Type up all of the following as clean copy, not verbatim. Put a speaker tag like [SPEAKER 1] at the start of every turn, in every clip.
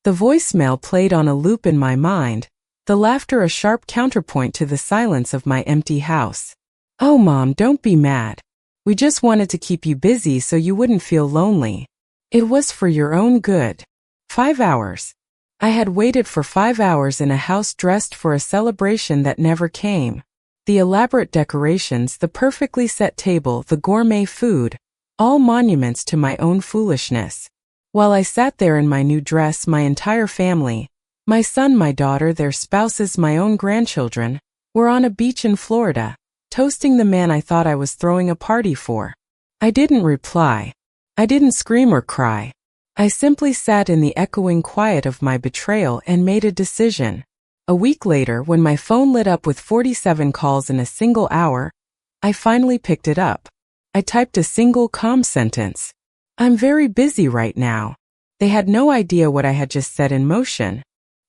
[SPEAKER 1] The voicemail played on a loop in my mind, the laughter a sharp counterpoint to the silence of my empty house. "Oh, Mom, don't be mad. We just wanted to keep you busy so you wouldn't feel lonely. It was for your own good." 5 hours. I had waited for 5 hours in a house dressed for a celebration that never came. The elaborate decorations, the perfectly set table, the gourmet food, all monuments to my own foolishness. While I sat there in my new dress, my entire family, my son, my daughter, their spouses, my own grandchildren, were on a beach in Florida, toasting the man I thought I was throwing a party for. I didn't reply. I didn't scream or cry. I simply sat in the echoing quiet of my betrayal and made a decision. A week later, when my phone lit up with 47 calls in a single hour, I finally picked it up. I typed a single calm sentence. "I'm very busy right now." They had no idea what I had just set in motion.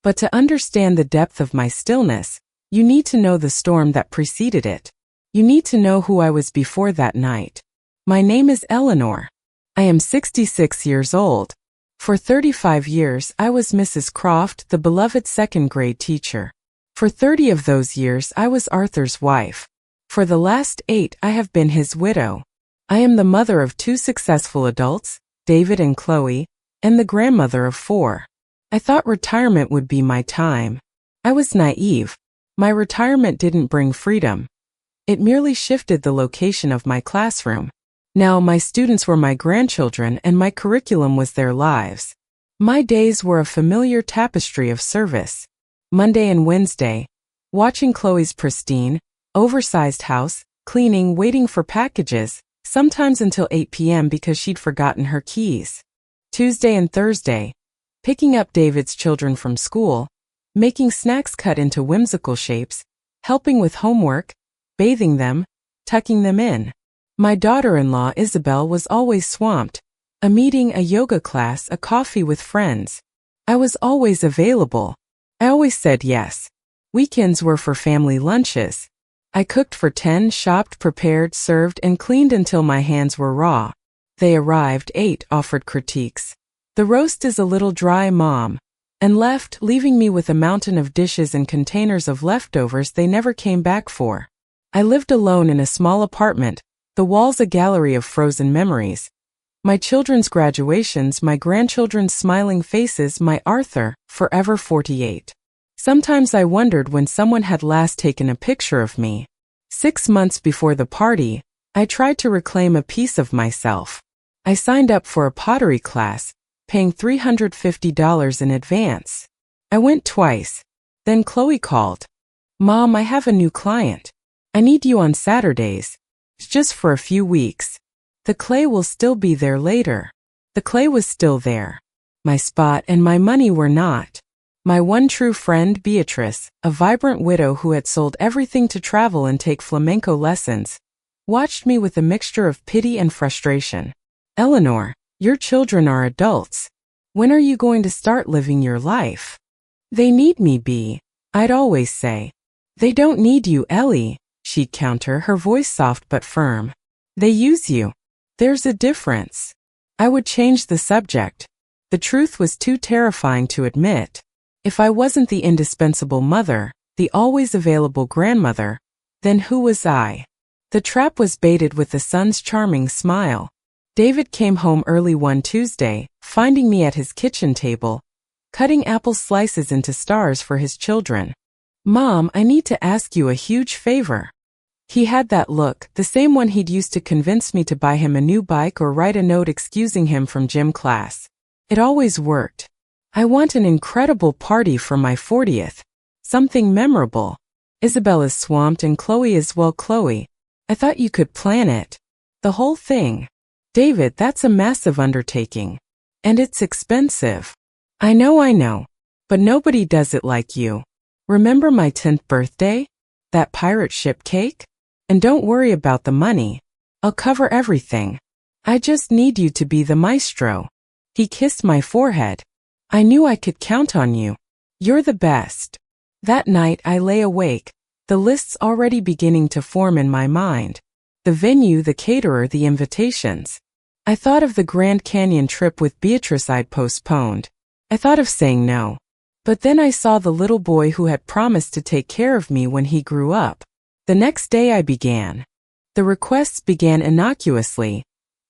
[SPEAKER 1] But to understand the depth of my stillness, you need to know the storm that preceded it. You need to know who I was before that night. My name is Eleanor. I am 66 years old. For 35 years, I was Mrs. Croft, the beloved second-grade teacher. For 30 of those years, I was Arthur's wife. For the last 8, I have been his widow. I am the mother of 2 successful adults, David and Chloe, and the grandmother of 4. I thought retirement would be my time. I was naive. My retirement didn't bring freedom. It merely shifted the location of my classroom. Now my students were my grandchildren and my curriculum was their lives. My days were a familiar tapestry of service. Monday and Wednesday, watching Chloe's pristine, oversized house, cleaning, waiting for packages, sometimes until 8 p.m. because she'd forgotten her keys. Tuesday and Thursday, picking up David's children from school, making snacks cut into whimsical shapes, helping with homework, bathing them, tucking them in. My daughter-in-law Isabel was always swamped. A meeting, a yoga class, a coffee with friends. I was always available. I always said yes. Weekends were for family lunches. I cooked for 10, shopped, prepared, served, and cleaned until my hands were raw. They arrived, ate, offered critiques. "The roast is a little dry, Mom," and left, leaving me with a mountain of dishes and containers of leftovers they never came back for. I lived alone in a small apartment, the walls a gallery of frozen memories. My children's graduations, my grandchildren's smiling faces, my Arthur, forever 48. Sometimes I wondered when someone had last taken a picture of me. 6 months before the party, I tried to reclaim a piece of myself. I signed up for a pottery class, paying $350 in advance. I went twice. Then Chloe called. "Mom, I have a new client. I need you on Saturdays. It's just for a few weeks. The clay will still be there later." The clay was still there. My spot and my money were not. My one true friend, Beatrice, a vibrant widow who had sold everything to travel and take flamenco lessons, watched me with a mixture of pity and frustration. "Eleanor, your children are adults. When are you going to start living your life?" "They need me, Bea," I'd always say. "They don't need you, Ellie," she'd counter, her voice soft but firm. "They use you. There's a difference." I would change the subject. The truth was too terrifying to admit. If I wasn't the indispensable mother, the always available grandmother, then who was I? The trap was baited with the son's charming smile. David came home early one Tuesday, finding me at his kitchen table, cutting apple slices into stars for his children. "Mom, I need to ask you a huge favor." He had that look, the same one he'd used to convince me to buy him a new bike or write a note excusing him from gym class. It always worked. "I want an incredible party for my 40th. Something memorable. Isabel is swamped and Chloe is, well, Chloe. I thought you could plan it. The whole thing." "David, that's a massive undertaking. And it's expensive." I know. But nobody does it like you. Remember my 10th birthday? That pirate ship cake? And don't worry about the money. I'll cover everything. I just need you to be the maestro." He kissed my forehead. "I knew I could count on you. You're the best." That night I lay awake, the lists already beginning to form in my mind. The venue, the caterer, the invitations. I thought of the Grand Canyon trip with Beatrice I'd postponed. I thought of saying no. But then I saw the little boy who had promised to take care of me when he grew up. The next day I began. The requests began innocuously,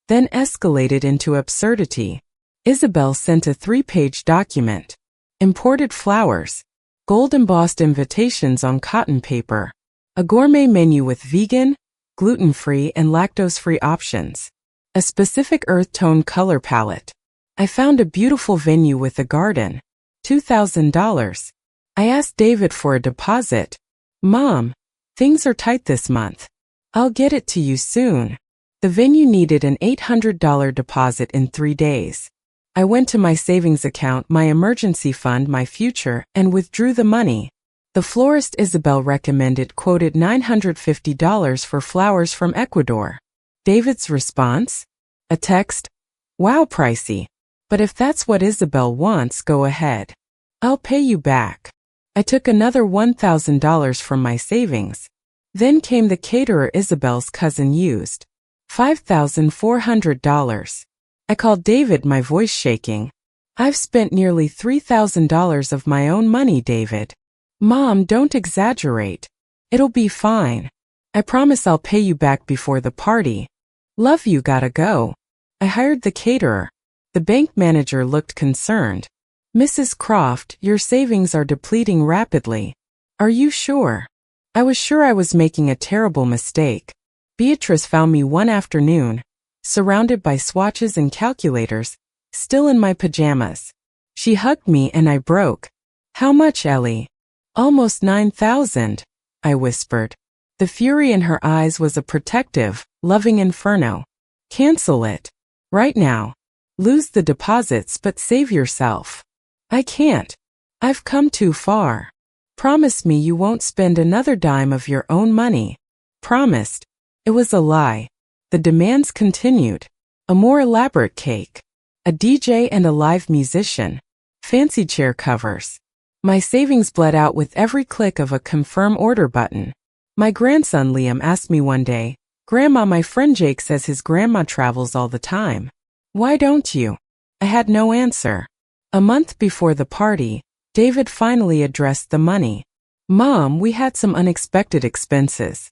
[SPEAKER 1] then escalated into absurdity. Isabel sent a 3-page document. Imported flowers. Gold-embossed invitations on cotton paper. A gourmet menu with vegan, gluten-free and lactose-free options. A specific earth tone color palette. I found a beautiful venue with a garden. $2,000. I asked David for a deposit. Mom, things are tight this month. I'll get it to you soon. The venue needed an $800 deposit in 3 days. I went to my savings account, my emergency fund, my future, and withdrew the money. The florist Isabel recommended quoted $950 for flowers from Ecuador. David's response? A text? Wow, pricey. But if that's what Isabel wants, go ahead. I'll pay you back. I took another $1,000 from my savings. Then came the caterer Isabel's cousin used. $5,400. I called David, my voice shaking. I've spent nearly $3,000 of my own money, David. Mom, don't exaggerate. It'll be fine. I promise I'll pay you back before the party. Love you, gotta go. I hired the caterer. The bank manager looked concerned. Mrs. Croft, your savings are depleting rapidly. Are you sure? I was sure I was making a terrible mistake. Beatrice found me one afternoon, surrounded by swatches and calculators, still in my pajamas. She hugged me and I broke. How much, Ellie? Almost 9,000, I whispered. The fury in her eyes was a protective, loving inferno. Cancel it. Right now. Lose the deposits but save yourself. I can't. I've come too far. Promise me you won't spend another dime of your own money. Promised. It was a lie. The demands continued. A more elaborate cake. A DJ and a live musician. Fancy chair covers. My savings bled out with every click of a confirm order button. My grandson Liam asked me one day, Grandma, my friend Jake says his grandma travels all the time. Why don't you? I had no answer. A month before the party, David finally addressed the money. Mom, we had some unexpected expenses.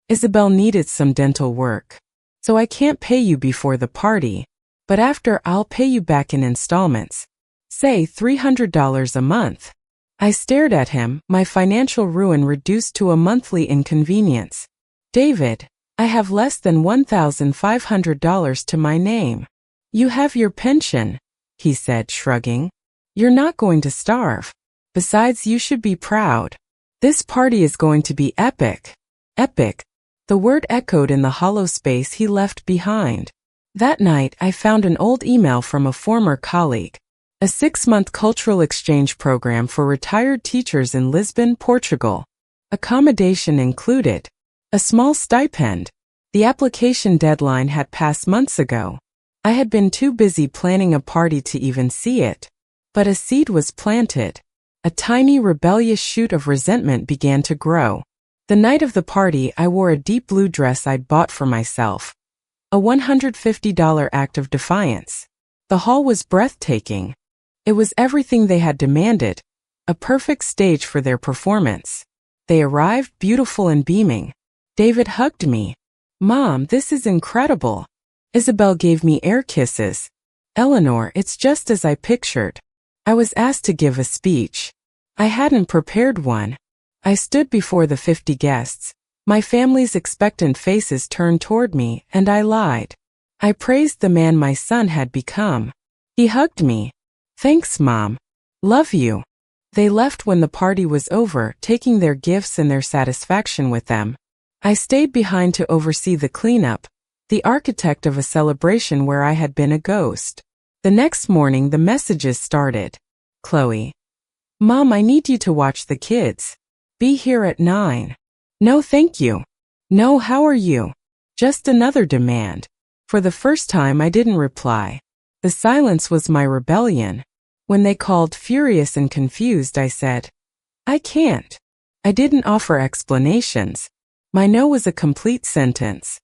[SPEAKER 1] Isabel needed some dental work. So I can't pay you before the party, but after I'll pay you back in installments. Say $300 a month. I stared at him, my financial ruin reduced to a monthly inconvenience. David, I have less than $1,500 to my name. You have your pension, he said, shrugging. You're not going to starve. Besides, you should be proud. This party is going to be epic. Epic. The word echoed in the hollow space he left behind. That night, I found an old email from a former colleague. A 6-month cultural exchange program for retired teachers in Lisbon, Portugal. Accommodation included. A small stipend. The application deadline had passed months ago. I had been too busy planning a party to even see it. But a seed was planted. A tiny rebellious shoot of resentment began to grow. The night of the party, I wore a deep blue dress I'd bought for myself. A $150 act of defiance. The hall was breathtaking. It was everything they had demanded. A perfect stage for their performance. They arrived beautiful and beaming. David hugged me. Mom, this is incredible. Isabel gave me air kisses. Eleanor, it's just as I pictured. I was asked to give a speech. I hadn't prepared one. I stood before the 50 guests. My family's expectant faces turned toward me, and I lied. I praised the man my son had become. He hugged me. Thanks, Mom. Love you. They left when the party was over, taking their gifts and their satisfaction with them. I stayed behind to oversee the cleanup, the architect of a celebration where I had been a ghost. The next morning the messages started. Chloe. Mom, I need you to watch the kids. Be here at 9. No, thank you. No, how are you? Just another demand. For the first time I didn't reply. The silence was my rebellion. When they called, furious and confused, I said, I can't. I didn't offer explanations. My no was a complete sentence.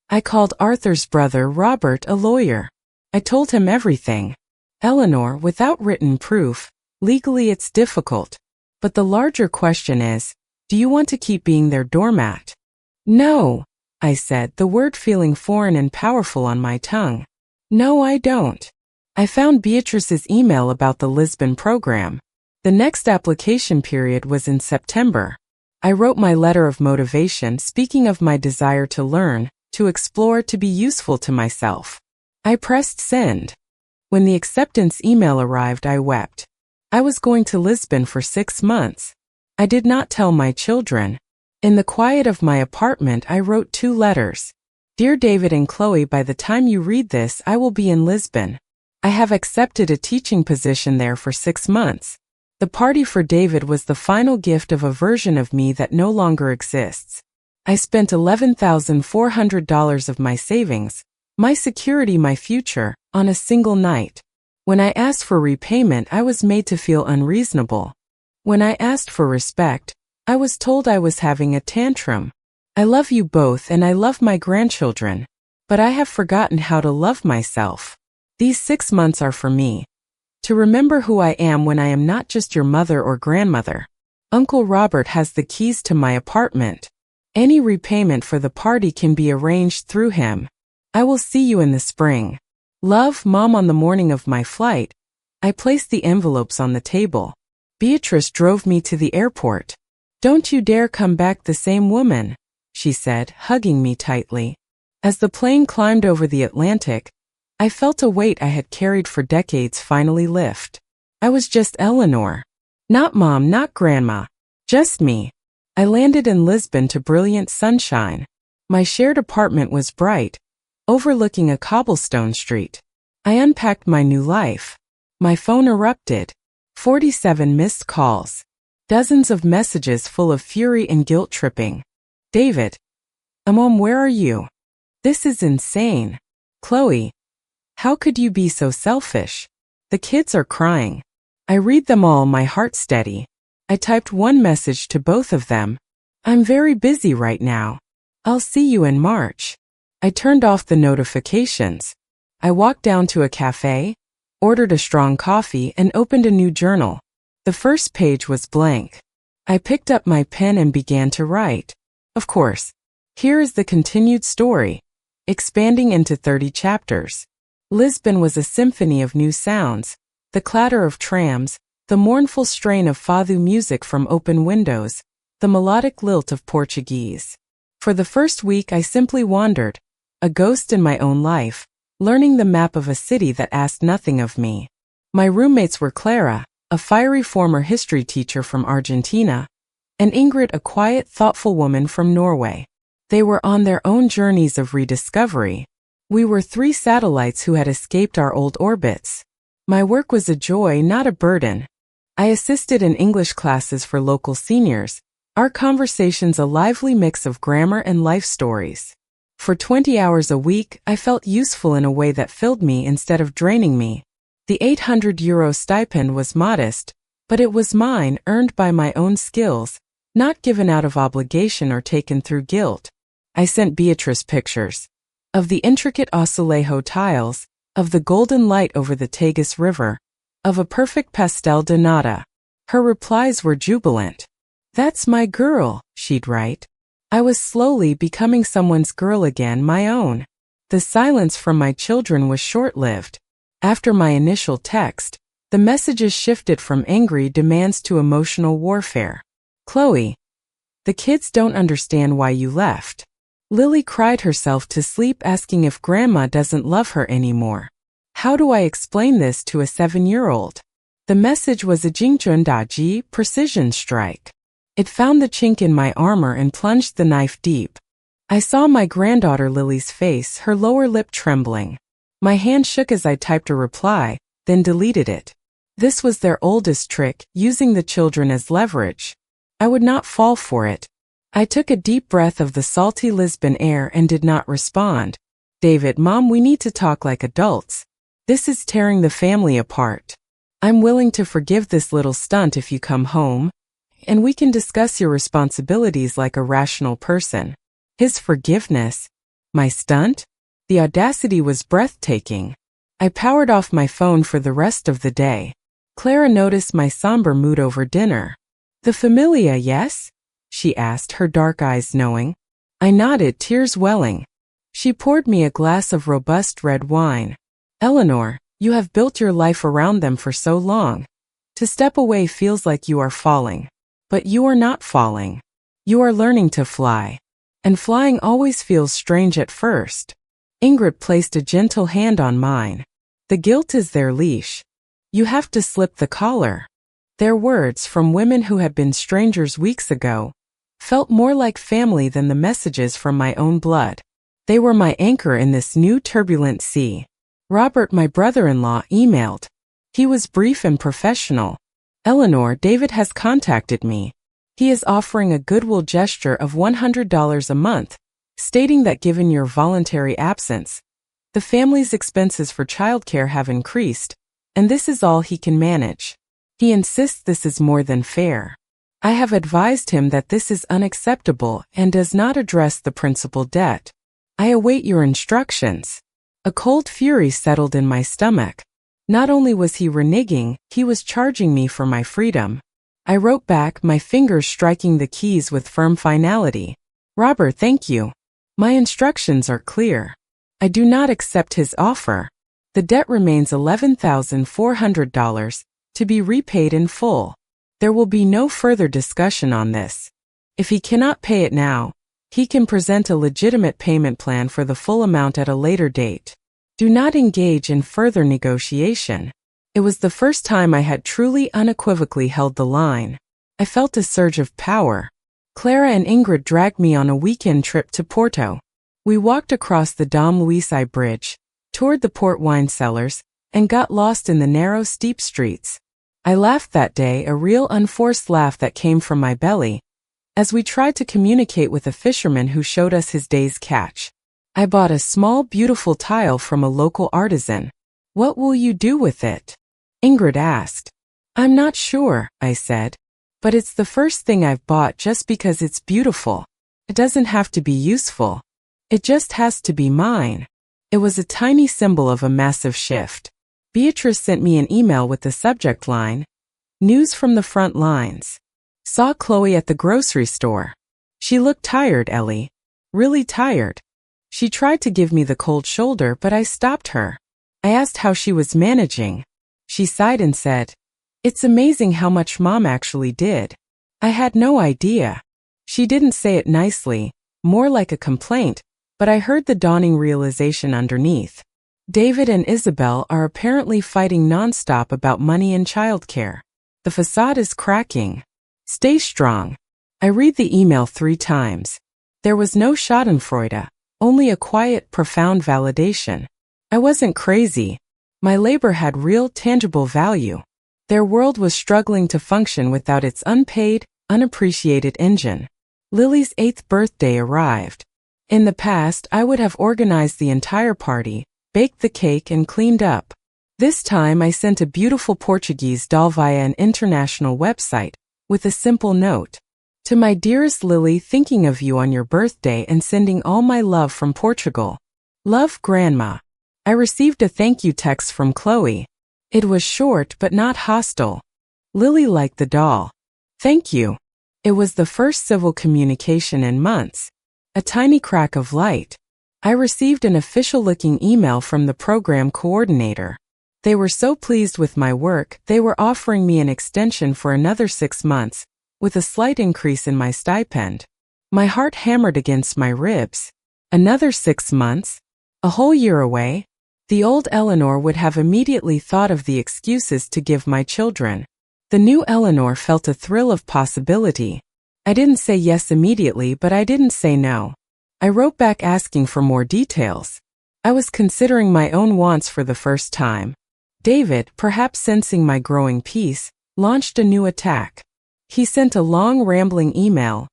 [SPEAKER 1] I called Arthur's brother, Robert, a lawyer. I told him everything. Eleanor, without written proof, legally it's difficult. But the larger question is, do you want to keep being their doormat? No, I said, the word feeling foreign and powerful on my tongue. No, I don't. I found Beatrice's email about the Lisbon program. The next application period was in September. I wrote my letter of motivation, speaking of my desire to learn, to explore, to be useful to myself. I pressed send. When the acceptance email arrived, I wept. I was going to Lisbon for 6 months. I did not tell my children. In the quiet of my apartment, I wrote 2 letters. Dear David and Chloe, by the time you read this, I will be in Lisbon. I have accepted a teaching position there for 6 months. The party for David was the final gift of a version of me that no longer exists. I spent $11,400 of my savings, my security, my future, on a single night. When I asked for repayment, I was made to feel unreasonable. When I asked for respect, I was told I was having a tantrum. I love you both and I love my grandchildren, but I have forgotten how to love myself. These 6 months are for me. To remember who I am when I am not just your mother or grandmother. Uncle Robert has the keys to my apartment. Any repayment for the party can be arranged through him. I will see you in the spring. Love, Mom. On the morning of my flight, I placed the envelopes on the table. Beatrice drove me to the airport. Don't you dare come back the same woman, she said, hugging me tightly. As the plane climbed over the Atlantic, I felt a weight I had carried for decades finally lift. I was just Eleanor. Not Mom, not Grandma. Just me. I landed in Lisbon to brilliant sunshine. My shared apartment was bright, overlooking a cobblestone street. I unpacked my new life. My phone erupted. 47 missed calls. Dozens of messages full of fury and guilt-tripping. David. Mom, where are you? This is insane. Chloe. How could you be so selfish? The kids are crying. I read them all, my heart steady. I typed one message to both of them. I'm very busy right now. I'll see you in March. I turned off the notifications. I walked down to a cafe, ordered a strong coffee, and opened a new journal. The first page was blank. I picked up my pen and began to write. Of course. Here is the continued story, expanding into 30 chapters. Lisbon was a symphony of new sounds, the clatter of trams, the mournful strain of fado music from open windows, the melodic lilt of Portuguese. For the first week I simply wandered, a ghost in my own life, learning the map of a city that asked nothing of me. My roommates were Clara, a fiery former history teacher from Argentina, and Ingrid, a quiet, thoughtful woman from Norway. They were on their own journeys of rediscovery. We were 3 satellites who had escaped our old orbits. My work was a joy, not a burden. I assisted in English classes for local seniors, our conversations a lively mix of grammar and life stories. For 20 hours a week, I felt useful in a way that filled me instead of draining me. The €800 stipend was modest, but it was mine, earned by my own skills, not given out of obligation or taken through guilt. I sent Beatrice pictures of the intricate azulejo tiles, of the golden light over the Tagus River, of a perfect pastel de nata. Her replies were jubilant. That's my girl, she'd write. I was slowly becoming someone's girl again, my own. The silence from my children was short-lived. After my initial text, the messages shifted from angry demands to emotional warfare. Chloe. The kids don't understand why you left. Lily cried herself to sleep asking if Grandma doesn't love her anymore. How do I explain this to a 7-year-old? The message was a Jingchundaji precision strike. It found the chink in my armor and plunged the knife deep. I saw my granddaughter Lily's face, her lower lip trembling. My hand shook as I typed a reply, then deleted it. This was their oldest trick, using the children as leverage. I would not fall for it. I took a deep breath of the salty Lisbon air and did not respond. David, Mom, we need to talk like adults. This is tearing the family apart. I'm willing to forgive this little stunt if you come home, and we can discuss your responsibilities like a rational person. His forgiveness? My stunt? The audacity was breathtaking. I powered off my phone for the rest of the day. Clara noticed my somber mood over dinner. "The familia, yes?" she asked, her dark eyes knowing. I nodded, tears welling. She poured me a glass of robust red wine. "Eleanor, you have built your life around them for so long. To step away feels like you are falling. But you are not falling. You are learning to fly. And flying always feels strange at first." Ingrid placed a gentle hand on mine. "The guilt is their leash. You have to slip the collar." Their words, from women who had been strangers weeks ago, felt more like family than the messages from my own blood. They were my anchor in this new turbulent sea. Robert, my brother-in-law, emailed. He was brief and professional. "Eleanor, David has contacted me. He is offering a goodwill gesture of $100 a month, stating that given your voluntary absence, the family's expenses for childcare have increased, and this is all he can manage. He insists this is more than fair. I have advised him that this is unacceptable and does not address the principal debt. I await your instructions." A cold fury settled in my stomach. Not only was he reneging, he was charging me for my freedom. I wrote back, my fingers striking the keys with firm finality. "Robert, thank you. My instructions are clear. I do not accept his offer. The debt remains $11,400, to be repaid in full. There will be no further discussion on this. If he cannot pay it now, he can present a legitimate payment plan for the full amount at a later date. Do not engage in further negotiation." It was the first time I had truly unequivocally held the line. I felt a surge of power. Clara and Ingrid dragged me on a weekend trip to Porto. We walked across the Dom Luisi Bridge, toured the port wine cellars, and got lost in the narrow, steep streets. I laughed that day, a real unforced laugh that came from my belly, as we tried to communicate with a fisherman who showed us his day's catch. I bought a small, beautiful tile from a local artisan. "What will you do with it?" Ingrid asked. "I'm not sure," I said, "but it's the first thing I've bought just because it's beautiful. It doesn't have to be useful. It just has to be mine." It was a tiny symbol of a massive shift. Beatrice sent me an email with the subject line, "News from the front lines. Saw Chloe at the grocery store. She looked tired, Ellie. Really tired." She tried to give me the cold shoulder, but I stopped her. I asked how she was managing. She sighed and said, "It's amazing how much Mom actually did." I had no idea. She didn't say it nicely, more like a complaint, but I heard the dawning realization underneath. David and Isabel are apparently fighting nonstop about money and childcare. The facade is cracking. Stay strong. I read the email 3 times. There was no schadenfreude, only a quiet, profound validation. I wasn't crazy. My labor had real, tangible value. Their world was struggling to function without its unpaid, unappreciated engine. Lily's 8th birthday arrived. In the past, I would have organized the entire party, baked the cake, and cleaned up. This time, I sent a beautiful Portuguese doll via an international website, with a simple note. "To my dearest Lily, thinking of you on your birthday and sending all my love from Portugal. Love, Grandma." I received a thank you text from Chloe. It was short but not hostile. "Lily liked the doll. Thank you." It was the first civil communication in months. A tiny crack of light. I received an official-looking email from the program coordinator. They were so pleased with my work, they were offering me an extension for another 6 months, with a slight increase in my stipend. My heart hammered against my ribs. Another 6 months? A whole year away? The old Eleanor would have immediately thought of the excuses to give my children. The new Eleanor felt a thrill of possibility. I didn't say yes immediately, but I didn't say no. I wrote back asking for more details. I was considering my own wants for the first time. David, perhaps sensing my growing peace, launched a new attack. He sent a long, rambling email,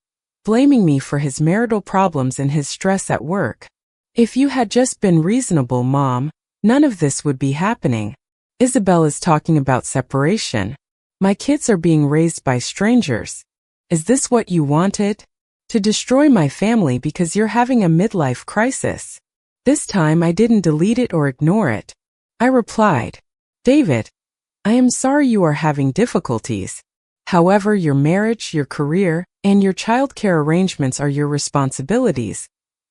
[SPEAKER 1] blaming me for his marital problems and his stress at work. "If you had just been reasonable, Mom, none of this would be happening. Isabel is talking about separation. My kids are being raised by strangers. Is this what you wanted? To destroy my family because you're having a midlife crisis?" This time I didn't delete it or ignore it. I replied, David, I am sorry you are having difficulties. However, your marriage, your career, and your childcare arrangements are your responsibilities,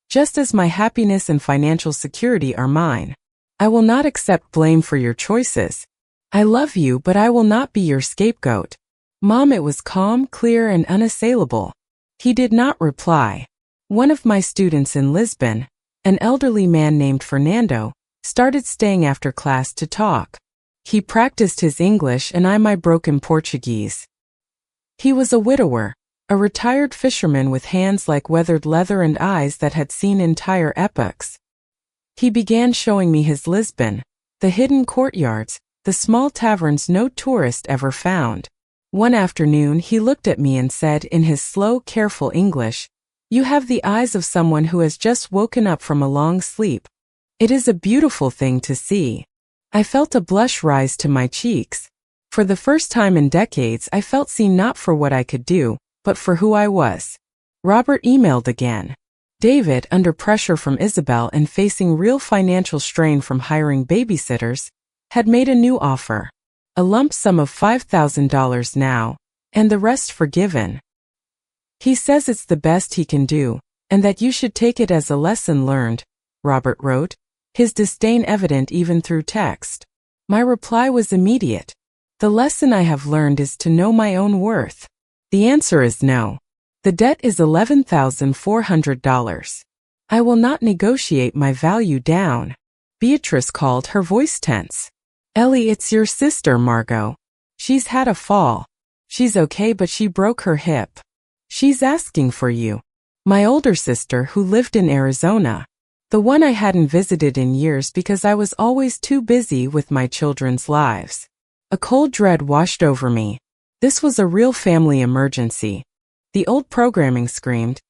[SPEAKER 1] just as my happiness and financial security are mine. I will not accept blame for your choices. I love you, but I will not be your scapegoat. Mom, it was calm, clear, and unassailable. He did not reply. One of my students in Lisbon, an elderly man named Fernando, started staying after class to talk. He practiced his English and I my broken Portuguese. He was a widower, a retired fisherman with hands like weathered leather and eyes that had seen entire epochs. He began showing me his Lisbon, the hidden courtyards, the small taverns no tourist ever found. One afternoon he looked at me and said in his slow, careful English, "You have the eyes of someone who has just woken up from a long sleep. It is a beautiful thing to see." I felt a blush rise to my cheeks. For the first time in decades, I felt seen not for what I could do, but for who I was. Robert emailed again. David, under pressure from Isabel and facing real financial strain from hiring babysitters, had made a new offer. A lump sum of $5,000 now, and the rest forgiven. He says it's the best he can do, and that you should take it as a lesson learned, Robert wrote, his disdain evident even through text. My reply was immediate. The lesson I have learned is to know my own worth. The answer is no. The debt is $11,400. I will not negotiate my value down. Beatrice called, her voice tense. Ellie, it's your sister, Margot. She's had a fall. She's okay, but she broke her hip. She's asking for you. My older sister who lived in Arizona. The one I hadn't visited in years because I was always too busy with my children's lives. A cold dread washed over me. This was a real family emergency. The old programming screamed,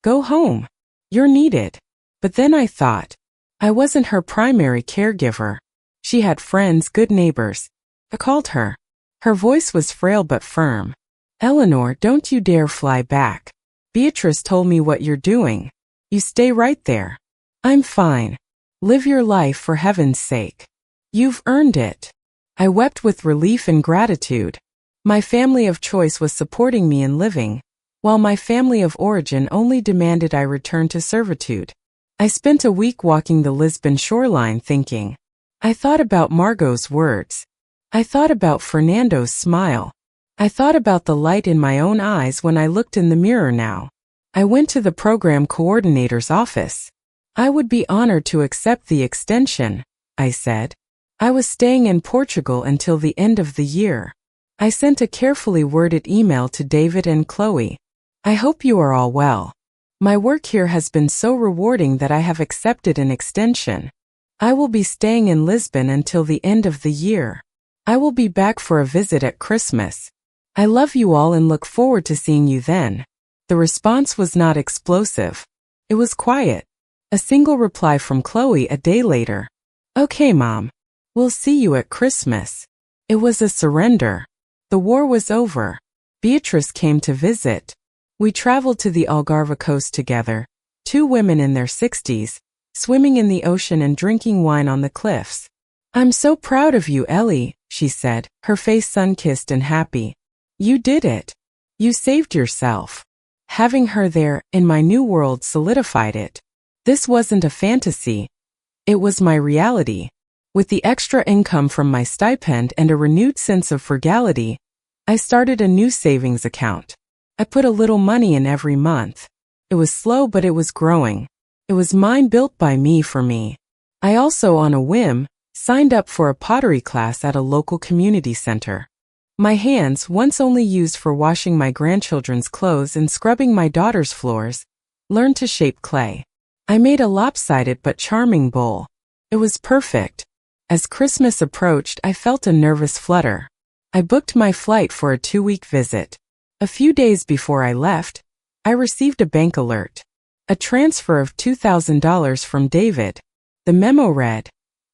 [SPEAKER 1] "Go home. You're needed." But then I thought, I wasn't her primary caregiver. She had friends, good neighbors. I called her. Her voice was frail but firm. "Eleanor, don't you dare fly back. Beatrice told me what you're doing. You stay right there. I'm fine. Live your life for heaven's sake. You've earned it." I wept with relief and gratitude. My family of choice was supporting me in living, while my family of origin only demanded I return to servitude. I spent a week walking the Lisbon shoreline thinking. I thought about Margot's words. I thought about Fernando's smile. I thought about the light in my own eyes when I looked in the mirror now. I went to the program coordinator's office. I would be honored to accept the extension, I said. I was staying in Portugal until the end of the year. I sent a carefully worded email to David and Chloe. I hope you are all well. My work here has been so rewarding that I have accepted an extension. I will be staying in Lisbon until the end of the year. I will be back for a visit at Christmas. I love you all and look forward to seeing you then. The response was not explosive. It was quiet. A single reply from Chloe a day later. "Okay, Mom. We'll see you at Christmas." It was a surrender. The war was over. Beatrice came to visit. We traveled to the Algarve coast together, two women in their 60s, swimming in the ocean and drinking wine on the cliffs. "I'm so proud of you, Ellie," she said, her face sun-kissed and happy. "You did it. You saved yourself." Having her there, in my new world, solidified it. This wasn't a fantasy. It was my reality. With the extra income from my stipend and a renewed sense of frugality, I started a new savings account. I put a little money in every month. It was slow, but it was growing. It was mine, built by me for me. I also, on a whim, signed up for a pottery class at a local community center. My hands, once only used for washing my grandchildren's clothes and scrubbing my daughter's floors, learned to shape clay. I made a lopsided but charming bowl. It was perfect. As Christmas approached, I felt a nervous flutter. I booked my flight for a 2-week visit. A few days before I left, I received a bank alert. A transfer of $2,000 from David. The memo read,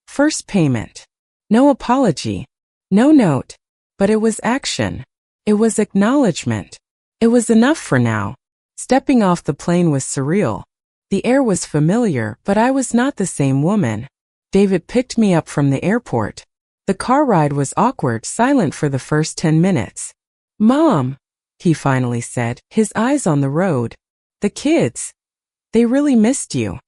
[SPEAKER 1] "First payment." No apology. No note. But it was action. It was acknowledgement. It was enough for now. Stepping off the plane was surreal. The air was familiar, but I was not the same woman. David picked me up from the airport. The car ride was awkward, silent for the first 10 minutes. "Mom," he finally said, his eyes on the road. "The kids. They really missed you."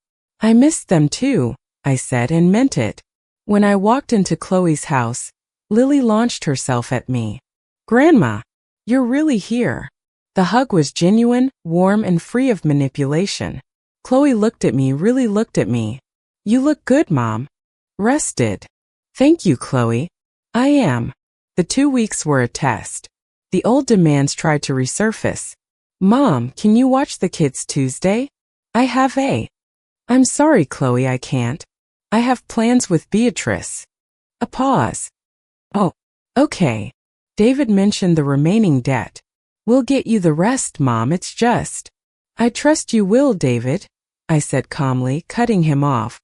[SPEAKER 1] "I missed them too," I said, and meant it. When I walked into Chloe's house, Lily launched herself at me. "Grandma, you're really here." The hug was genuine, warm, and free of manipulation. Chloe looked at me, really looked at me. "You look good, Mom." "Rested." "Thank you, Chloe." "I am." The 2 weeks were a test. The old demands tried to resurface. "Mom, can you watch the kids Tuesday?" "I have a." "I'm sorry, Chloe, I can't. I have plans with Beatrice." A pause. "Oh, okay." David mentioned the remaining debt. "We'll get you the rest, Mom, it's just." "I trust you will, David," I said calmly, cutting him off.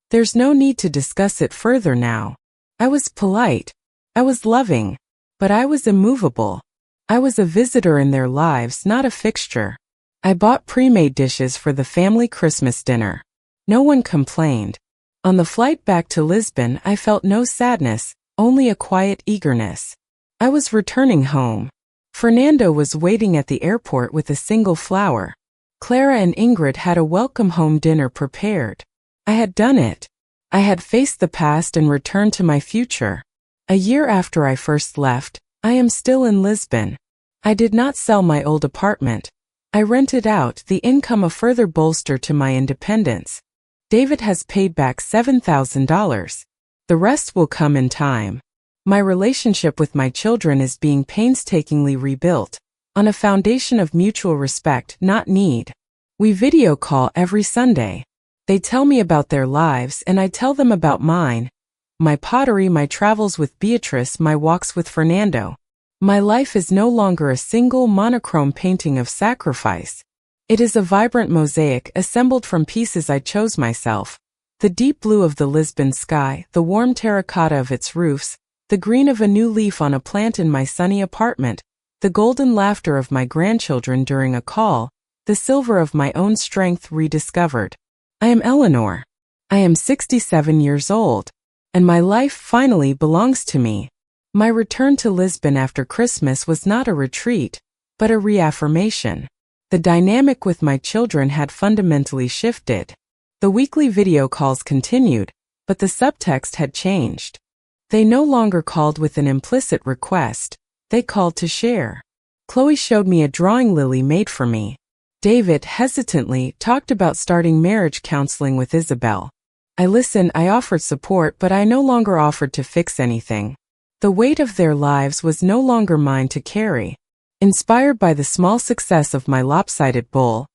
[SPEAKER 1] "There's no need to discuss it further now." I was polite. I was loving. But I was immovable. I was a visitor in their lives, not a fixture. I bought pre-made dishes for the family Christmas dinner. No one complained. On the flight back to Lisbon, I felt no sadness, only a quiet eagerness. I was returning home. Fernando was waiting at the airport with a single flower. Clara and Ingrid had a welcome home dinner prepared. I had done it. I had faced the past and returned to my future. A year after I first left, I am still in Lisbon. I did not sell my old apartment. I rented out, the income a further bolster to my independence. David has paid back $7,000. The rest will come in time. My relationship with my children is being painstakingly rebuilt, on a foundation of mutual respect, not need. We video call every Sunday. They tell me about their lives and I tell them about mine. My pottery, my travels with Beatrice, my walks with Fernando. My life is no longer a single monochrome painting of sacrifice. It is a vibrant mosaic assembled from pieces I chose myself. The deep blue of the Lisbon sky, the warm terracotta of its roofs, the green of a new leaf on a plant in my sunny apartment, the golden laughter of my grandchildren during a call, the silver of my own strength rediscovered. I am Eleanor. I am 67 years old. And my life finally belongs to me. My return to Lisbon after Christmas was not a retreat, but a reaffirmation. The dynamic with my children had fundamentally shifted. The weekly video calls continued, but the subtext had changed. They no longer called with an implicit request, they called to share. Chloe showed me a drawing Lily made for me. David, hesitantly, talked about starting marriage counseling with Isabel. I listened, I offered support, but I no longer offered to fix anything. The weight of their lives was no longer mine to carry. Inspired by the small success of my lopsided bowl,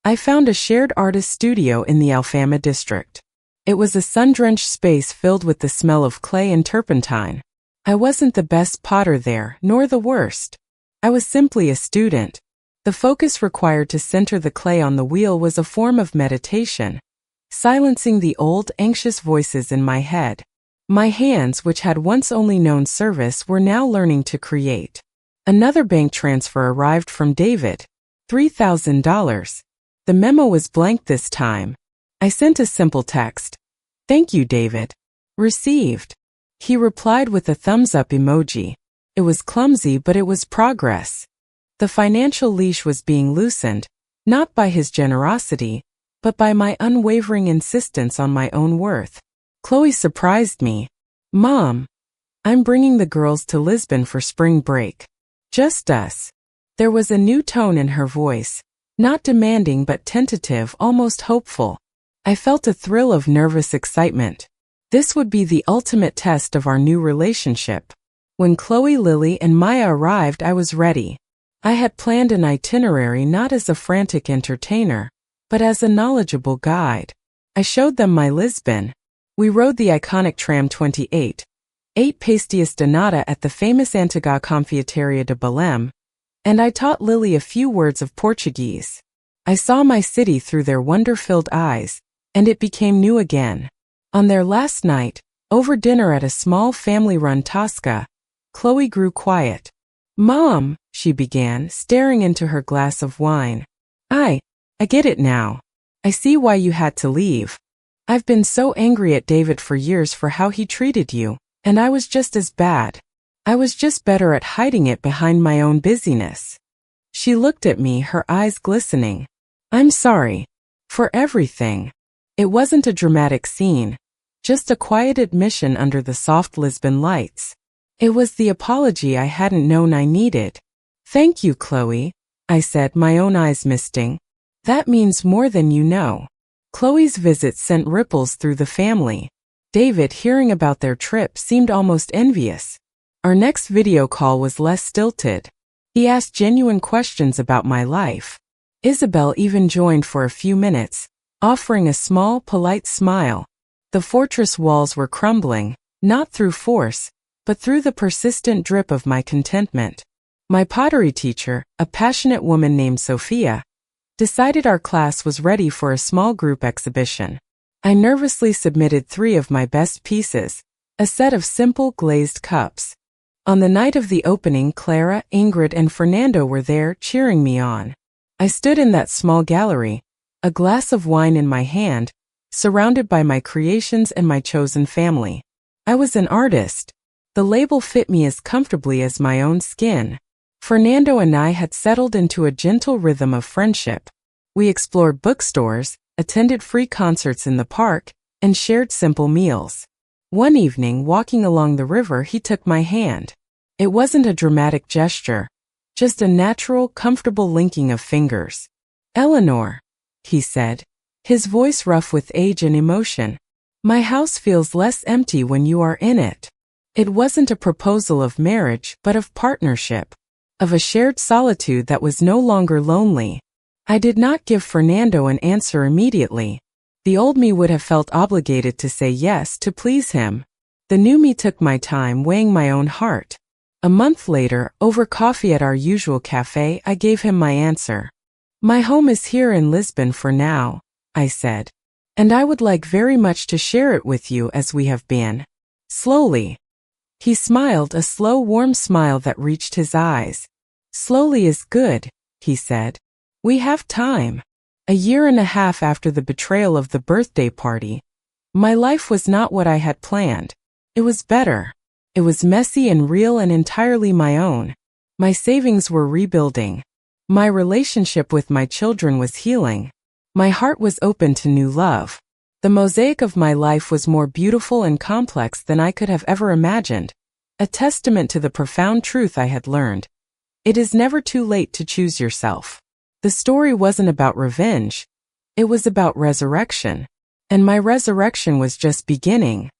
[SPEAKER 1] I found a shared artist studio in the Alfama district. It was a sun-drenched space filled with the smell of clay and turpentine. I wasn't the best potter there, nor the worst. I was simply a student. The focus required to center the clay on the wheel was a form of meditation, silencing the old, anxious voices in my head. My hands, which had once only known service, were now learning to create. Another bank transfer arrived from David. $3,000. The memo was blank this time. I sent a simple text. "Thank you, David." Received. He replied with a thumbs-up emoji. It was clumsy, but it was progress. The financial leash was being loosened, not by his generosity, but by my unwavering insistence on my own worth. Chloe surprised me. "Mom, I'm bringing the girls to Lisbon for spring break. Just us." There was a new tone in her voice, not demanding but tentative, almost hopeful. I felt a thrill of nervous excitement. This would be the ultimate test of our new relationship. When Chloe, Lily, and Maya arrived, I was ready. I had planned an itinerary not as a frantic entertainer, but as a knowledgeable guide. I showed them my Lisbon. We rode the iconic tram 28, ate pastéis de nata at the famous Antiga Confeitaria de Belém, and I taught Lily a few words of Portuguese. I saw my city through their wonder-filled eyes, and it became new again. On their last night, over dinner at a small family-run Tosca, Chloe grew quiet. "Mom," she began, staring into her glass of wine. I get it now. I see why you had to leave. I've been so angry at David for years for how he treated you, and I was just as bad. I was just better at hiding it behind my own busyness. She looked at me, her eyes glistening. I'm sorry. For everything. It wasn't a dramatic scene, just a quiet admission under the soft Lisbon lights. It was the apology I hadn't known I needed. Thank you, Chloe, I said, my own eyes misting. That means more than you know. Chloe's visit sent ripples through the family. David, hearing about their trip, seemed almost envious. Our next video call was less stilted. He asked genuine questions about my life. Isabel even joined for a few minutes, offering a small, polite smile. The fortress walls were crumbling, not through force, but through the persistent drip of my contentment. My pottery teacher, a passionate woman named Sophia, decided our class was ready for a small group exhibition. I nervously submitted 3 of my best pieces, a set of simple glazed cups. On the night of the opening, Clara, Ingrid, and Fernando were there, cheering me on. I stood in that small gallery, a glass of wine in my hand, surrounded by my creations and my chosen family. I was an artist. The label fit me as comfortably as my own skin. Fernando and I had settled into a gentle rhythm of friendship. We explored bookstores, attended free concerts in the park, and shared simple meals. One evening, walking along the river, he took my hand. It wasn't a dramatic gesture, just a natural, comfortable linking of fingers. Eleanor, he said, his voice rough with age and emotion. My house feels less empty when you are in it. It wasn't a proposal of marriage, but of partnership, of a shared solitude that was no longer lonely. I did not give Fernando an answer immediately. The old me would have felt obligated to say yes to please him. The new me took my time, weighing my own heart. A month later, over coffee at our usual cafe, I gave him my answer. My home is here in Lisbon for now, I said. And I would like very much to share it with you as we have been. Slowly. He smiled, a slow, warm smile that reached his eyes. Slowly is good, he said. We have time. A year and a half after the betrayal of the birthday party, my life was not what I had planned. It was better. It was messy and real and entirely my own. My savings were rebuilding. My relationship with my children was healing. My heart was open to new love. The mosaic of my life was more beautiful and complex than I could have ever imagined, a testament to the profound truth I had learned. It is never too late to choose yourself. The story wasn't about revenge. It was about resurrection. And my resurrection was just beginning.